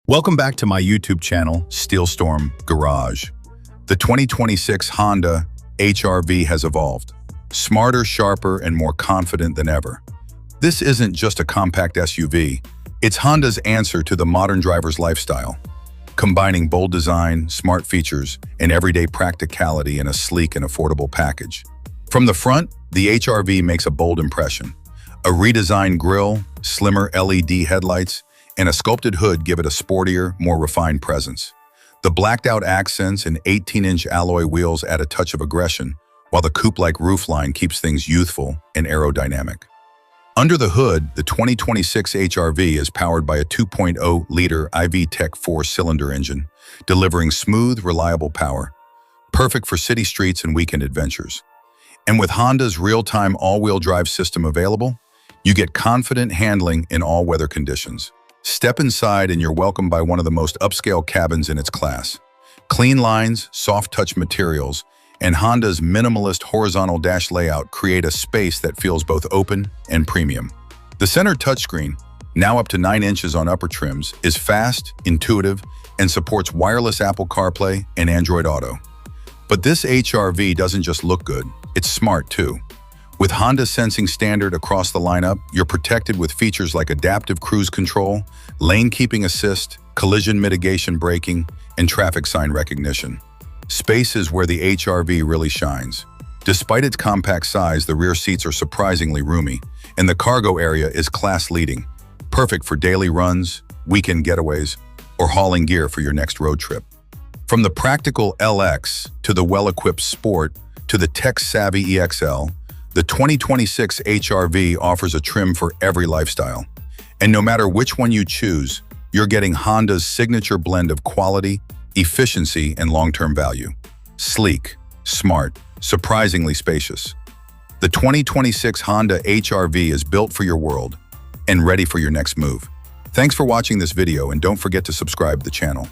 Welcome back to my YouTube channel, Steelstorm Garage. The 2026 Honda HR-V has evolved. Smarter, sharper, and more confident than ever. This isn't just a compact SUV, it's Honda's answer to the modern driver's lifestyle, combining bold design, smart features, and everyday practicality in a sleek and affordable package. From the front, the HR-V makes a bold impression. A redesigned grille, slimmer LED headlights, and a sculpted hood give it a sportier, more refined presence. The blacked-out accents and 18-inch alloy wheels add a touch of aggression, while the coupe-like roofline keeps things youthful and aerodynamic. Under the hood, the 2026 HR-V is powered by a 2.0-liter iVTEC 4-cylinder engine, delivering smooth, reliable power, perfect for city streets and weekend adventures. And with Honda's real-time all-wheel drive system available, you get confident handling in all weather conditions. Step inside and you're welcomed by one of the most upscale cabins in its class. Clean lines, soft-touch materials, and Honda's minimalist horizontal dash layout create a space that feels both open and premium. The center touchscreen, now up to 9 inches on upper trims, is fast, intuitive, and supports wireless Apple CarPlay and Android Auto. But this HR-V doesn't just look good, it's smart too. With Honda sensing standard across the lineup, you're protected with features like adaptive cruise control, lane keeping assist, collision mitigation braking, and traffic sign recognition. Space is where the HR-V really shines. Despite its compact size, the rear seats are surprisingly roomy, and the cargo area is class-leading, perfect for daily runs, weekend getaways, or hauling gear for your next road trip. From the practical L.ness to the well-equipped Sport to the tech-savvy EXL, the 2026 HR-V offers a trim for every lifestyle. And no matter which one you choose, you're getting Honda's signature blend of quality, efficiency, and long-term value. Sleek, smart, surprisingly spacious. The 2026 Honda HR-V is built for your world and ready for your next move. Thanks for watching this video, and don't forget to subscribe to the channel.